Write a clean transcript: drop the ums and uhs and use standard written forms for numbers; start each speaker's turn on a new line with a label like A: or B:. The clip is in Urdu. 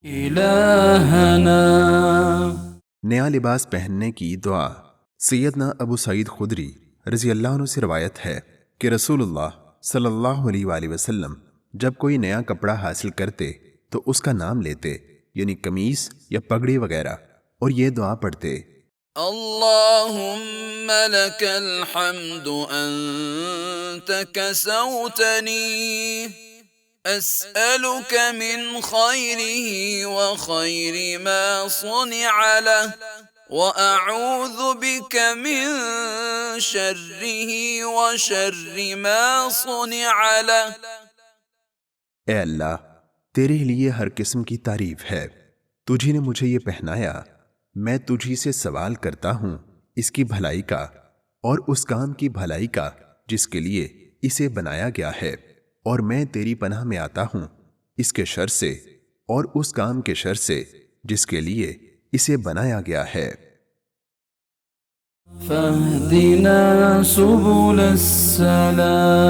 A: إلهنا.
B: نیا لباس پہننے کی دعا۔ سیدنا ابو سعید خدری رضی اللہ عنہ سے روایت ہے کہ رسول اللہ صلی اللہ علیہ وآلہ وسلم جب کوئی نیا کپڑا حاصل کرتے تو اس کا نام لیتے، یعنی قمیص یا پگڑی وغیرہ، اور یہ دعا پڑھتے:
C: اللهم لك الحمد أنت كسوتني أسألك من خيره وخير ما صنع له وأعوذ بك من شره وشر ما صنع له۔
B: اے اللہ، تیرے لیے ہر قسم کی تعریف ہے، تجھی نے مجھے یہ پہنایا، میں تجھی سے سوال کرتا ہوں اس کی بھلائی کا اور اس کام کی بھلائی کا جس کے لیے اسے بنایا گیا ہے، اور میں تیری پناہ میں آتا ہوں اس کے شر سے اور اس کام کے شر سے جس کے لیے اسے بنایا گیا ہے۔
A: فاهدنا سبل السلام